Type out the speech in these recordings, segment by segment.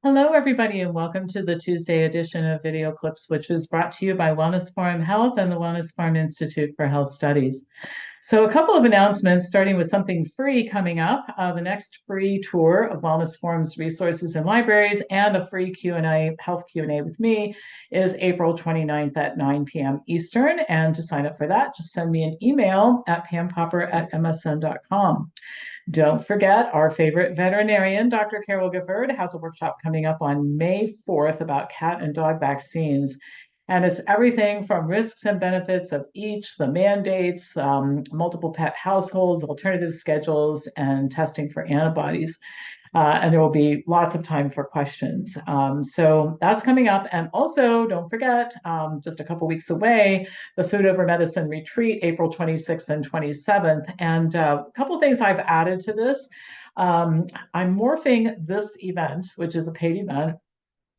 Hello, everybody, and welcome to the Tuesday edition of Video Clips, which is brought to you by Wellness Forum Health and the Wellness Forum Institute for Health Studies. So, a couple of announcements, starting with something free coming up: the next free tour of Wellness Forum's resources and libraries, and a free Q&A, health Q&A with me, is April 29th at 9 p.m. Eastern. And to sign up for that, just send me an email at pampopper@msn.com. Don't forget, our favorite veterinarian, Dr. Carol Gifford, has a workshop coming up on May 4th about cat and dog vaccines. And it's everything from risks and benefits of each, the mandates, multiple pet households, alternative schedules, and testing for antibodies. And there will be lots of time for questions. So that's coming up. And also, don't forget, just a couple weeks away, the Food Over Medicine Retreat, April 26th and 27th. And a couple of things I've added to this. I'm morphing this event, which is a paid event,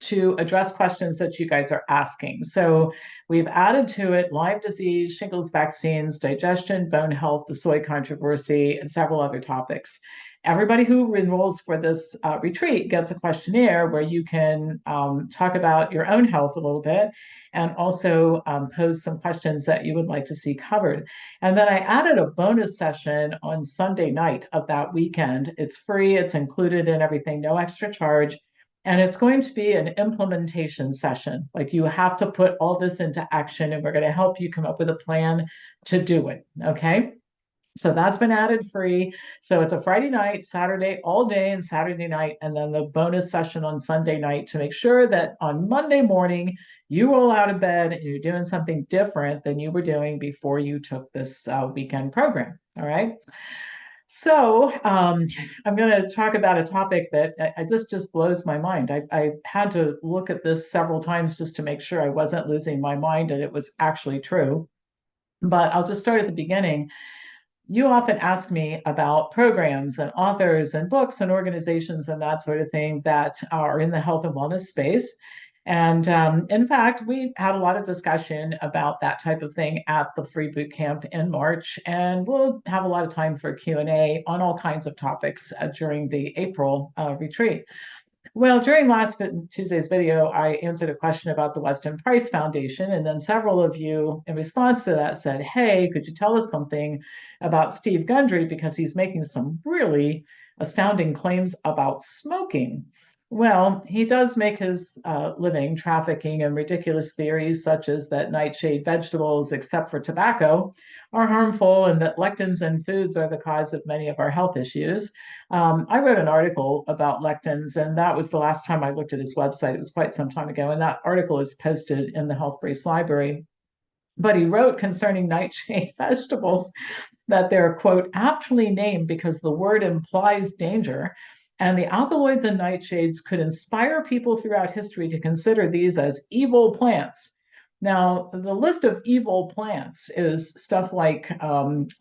to address questions that you guys are asking. So we've added to it Lyme disease, shingles vaccines, digestion, bone health, the soy controversy, and several other topics. Everybody who enrolls for this retreat gets a questionnaire where you can talk about your own health a little bit and also pose some questions that you would like to see covered. And then I added a bonus session on Sunday night of that weekend. It's free, it's included in everything, no extra charge. And it's going to be an implementation session. Like, you have to put all this into action, and we're going to help you come up with a plan to do it. Okay. So that's been added free. So it's a Friday night, Saturday, all day, and Saturday night, and then the bonus session on Sunday night to make sure that on Monday morning you roll out of bed and you're doing something different than you were doing before you took this weekend program. All right. So I'm going to talk about a topic that this just blows my mind. I had to look at this several times just to make sure I wasn't losing my mind and it was actually true. But I'll just start at the beginning. You often ask me about programs and authors and books and organizations and that sort of thing that are in the health and wellness space. And in fact, we had a lot of discussion about that type of thing at the free boot camp in March, and we'll have a lot of time for Q&A on all kinds of topics during the April retreat. Well, during last Tuesday's video, I answered a question about the Weston Price Foundation, and then several of you in response to that said, hey, could you tell us something about Steve Gundry, because he's making some really astounding claims about smoking. Well, he does make his living trafficking in ridiculous theories such as that nightshade vegetables, except for tobacco, are harmful and that lectins in foods are the cause of many of our health issues. I wrote an article about lectins, and that was the last time I looked at his website. It was quite some time ago, and that article is posted in the Health Briefs library. But he wrote concerning nightshade vegetables that they're, quote, aptly named because the word implies danger, and the alkaloids in nightshades could inspire people throughout history to consider these as evil plants. Now, the list of evil plants is stuff like, grains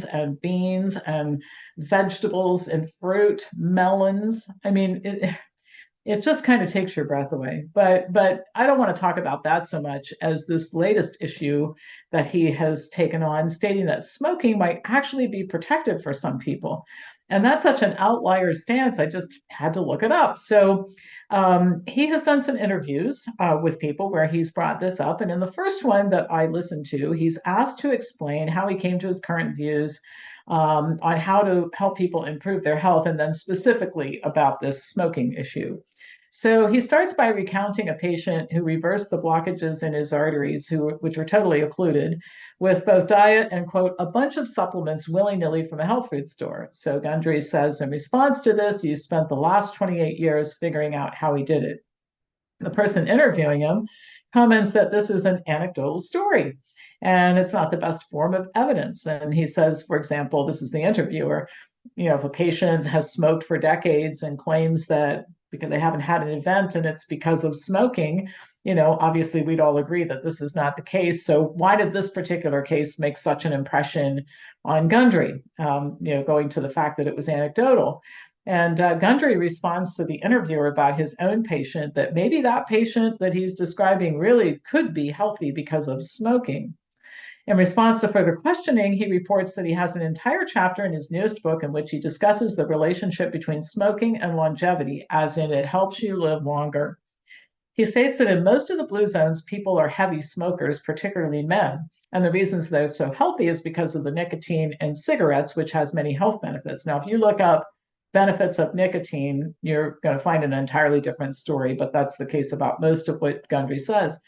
and beans and vegetables and fruit, melons. I mean, it just kind of takes your breath away. But I don't want to talk about that so much as this latest issue that he has taken on, stating that smoking might actually be protective for some people. And that's such an outlier stance, I just had to look it up. So he has done some interviews with people where he's brought this up. And in the first one that I listened to, he's asked to explain how he came to his current views on how to help people improve their health, and then specifically about this smoking issue. So he starts by recounting a patient who reversed the blockages in his arteries, which were totally occluded, with both diet and, quote, a bunch of supplements willy-nilly from a health food store. So Gundry says, in response to this, you spent the last 28 years figuring out how he did it. The person interviewing him comments that this is an anecdotal story and it's not the best form of evidence. And he says, for example, this is the interviewer, if a patient has smoked for decades and claims that because they haven't had an event and it's because of smoking, obviously we'd all agree that this is not the case. So why did this particular case make such an impression on Gundry, going to the fact that it was anecdotal? And Gundry responds to the interviewer about his own patient that maybe that patient that he's describing really could be healthy because of smoking. In response to further questioning, he reports that he has an entire chapter in his newest book in which he discusses the relationship between smoking and longevity, as in it helps you live longer. He states that in most of the blue zones, people are heavy smokers, particularly men. And the reasons they're so healthy is because of the nicotine in cigarettes, which has many health benefits. Now, if you look up benefits of nicotine, you're going to find an entirely different story, but that's the case about most of what Gundry says.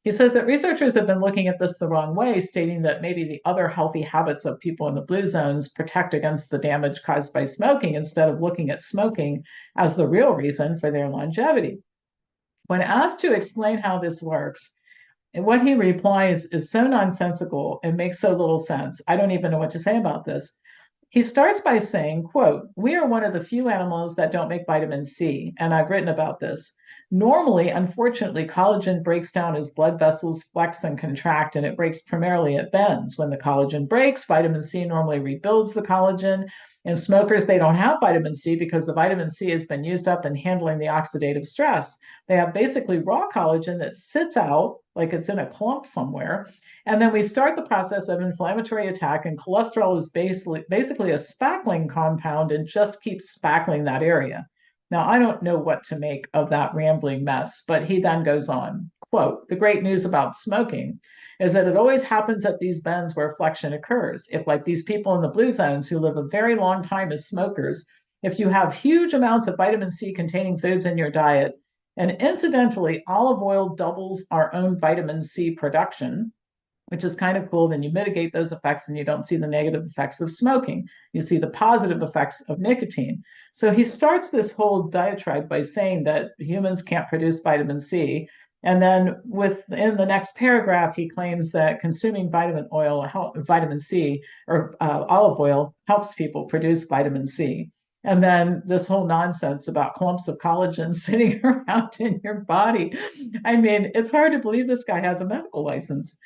He says that researchers have been looking at this the wrong way, stating that maybe the other healthy habits of people in the blue zones protect against the damage caused by smoking instead of looking at smoking as the real reason for their longevity. When asked to explain how this works, what he replies is so nonsensical and makes so little sense. I don't even know what to say about this. He starts by saying, quote, "We are one of the few animals that don't make vitamin C, and I've written about this. Normally, unfortunately, collagen breaks down as blood vessels flex and contract, and it breaks primarily at bends. When the collagen breaks, vitamin C normally rebuilds the collagen. In smokers, they don't have vitamin C because the vitamin C has been used up in handling the oxidative stress. They have basically raw collagen that sits out like it's in a clump somewhere. And then we start the process of inflammatory attack, and cholesterol is basically a spackling compound and just keeps spackling that area." Now, I don't know what to make of that rambling mess, but he then goes on, quote, "The great news about smoking is that it always happens at these bends where flexion occurs. If, like these people in the blue zones who live a very long time as smokers, if you have huge amounts of vitamin C containing foods in your diet, and incidentally, olive oil doubles our own vitamin C production, which is kind of cool. Then you mitigate those effects and you don't see the negative effects of smoking. You see the positive effects of nicotine." So he starts this whole diatribe by saying that humans can't produce vitamin C. And then within the next paragraph, he claims that consuming vitamin C or olive oil helps people produce vitamin C. And then this whole nonsense about clumps of collagen sitting around in your body. I mean, it's hard to believe this guy has a medical license.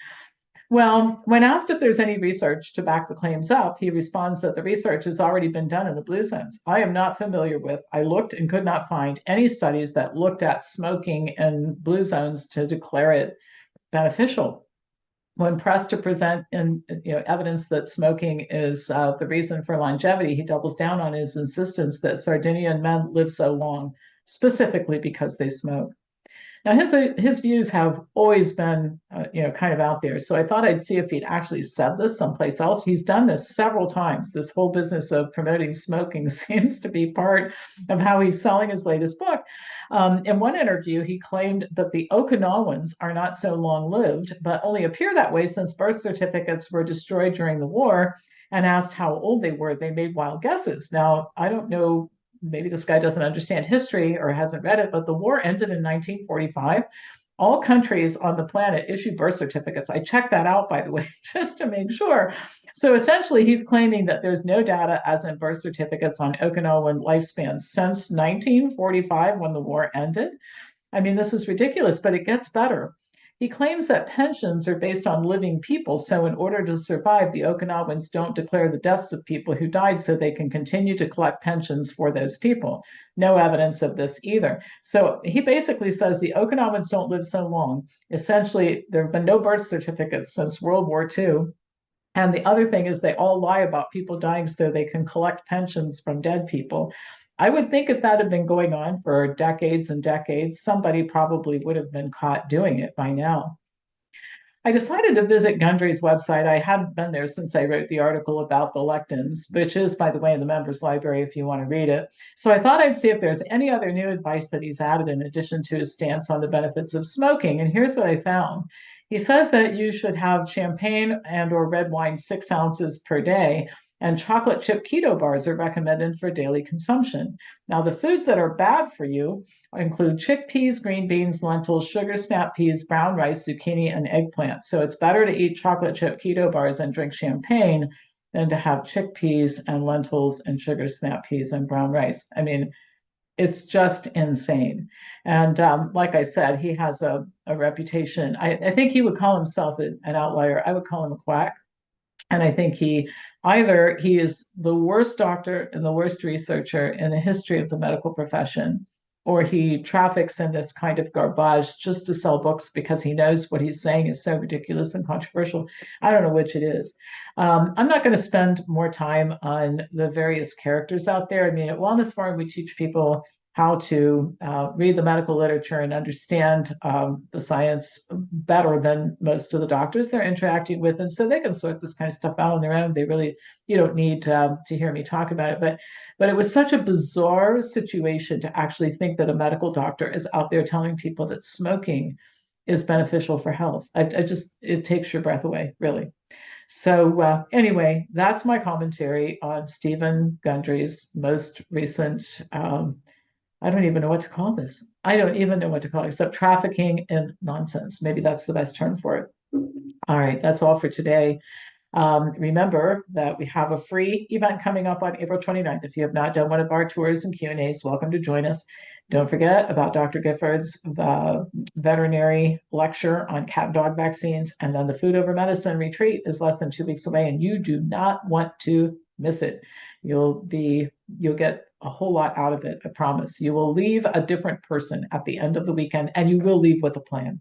Well, when asked if there's any research to back the claims up, he responds that the research has already been done in the blue zones. "I am not familiar with, I looked and could not find any studies that looked at smoking in blue zones to declare it beneficial." When pressed to present evidence that smoking is the reason for longevity, he doubles down on his insistence that Sardinian men live so long, specifically because they smoke. Now, his views have always been, kind of out there. So I thought I'd see if he'd actually said this someplace else. He's done this several times. This whole business of promoting smoking seems to be part of how he's selling his latest book. In one interview, he claimed that the Okinawans are not so long-lived, but only appear that way since birth certificates were destroyed during the war. And asked how old they were, they made wild guesses. Now, I don't know, maybe this guy doesn't understand history or hasn't read it, but the war ended in 1945. All countries on the planet issue birth certificates. I checked that out, by the way, just to make sure. So essentially, he's claiming that there's no data, as in birth certificates, on Okinawan lifespans since 1945 when the war ended. I mean, this is ridiculous, but it gets better. He claims that pensions are based on living people, so in order to survive, the Okinawans don't declare the deaths of people who died so they can continue to collect pensions for those people. No evidence of this either. So he basically says the Okinawans don't live so long. Essentially, there have been no birth certificates since World War II. And the other thing is they all lie about people dying so they can collect pensions from dead people. I would think if that had been going on for decades and decades, somebody probably would have been caught doing it by now. I decided to visit Gundry's website. I hadn't been there since I wrote the article about the lectins, which is, by the way, in the members library if you want to read it. So I thought I'd see if there's any other new advice that he's added in addition to his stance on the benefits of smoking. And here's what I found. He says that you should have champagne and or red wine 6 ounces per day, and chocolate chip keto bars are recommended for daily consumption. Now, the foods that are bad for you include chickpeas, green beans, lentils, sugar snap peas, brown rice, zucchini, and eggplant. So it's better to eat chocolate chip keto bars and drink champagne than to have chickpeas and lentils and sugar snap peas and brown rice. I mean, it's just insane. And like I said, he has a reputation. I think he would call himself an outlier. I would call him a quack. And I think he is the worst doctor and the worst researcher in the history of the medical profession, or he traffics in this kind of garbage just to sell books because he knows what he's saying is so ridiculous and controversial. I don't know which it is. I'm not going to spend more time on the various characters out there. I mean, at Wellness Forum, we teach people how to read the medical literature and understand the science better than most of the doctors they're interacting with. And so they can sort this kind of stuff out on their own. They really, you don't need to hear me talk about it. But it was such a bizarre situation to actually think that a medical doctor is out there telling people that smoking is beneficial for health. I just, it takes your breath away, really. So anyway, that's my commentary on Stephen Gundry's most recent, I don't even know what to call this. I don't even know what to call it, except trafficking in nonsense. Maybe that's the best term for it. All right, that's all for today. Remember that we have a free event coming up on April 29th. If you have not done one of our tours and Q&As, welcome to join us. Don't forget about Dr. Gifford's veterinary lecture on cat and dog vaccines, and then the Food Over Medicine retreat is less than 2 weeks away, and you do not want to miss it. You'll get a whole lot out of it, I promise. You will leave a different person at the end of the weekend, and you will leave with a plan.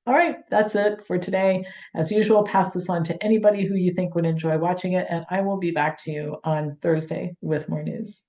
All right, that's it for today. As usual, pass this on to anybody who you think would enjoy watching it, and I will be back to you on Thursday with more news.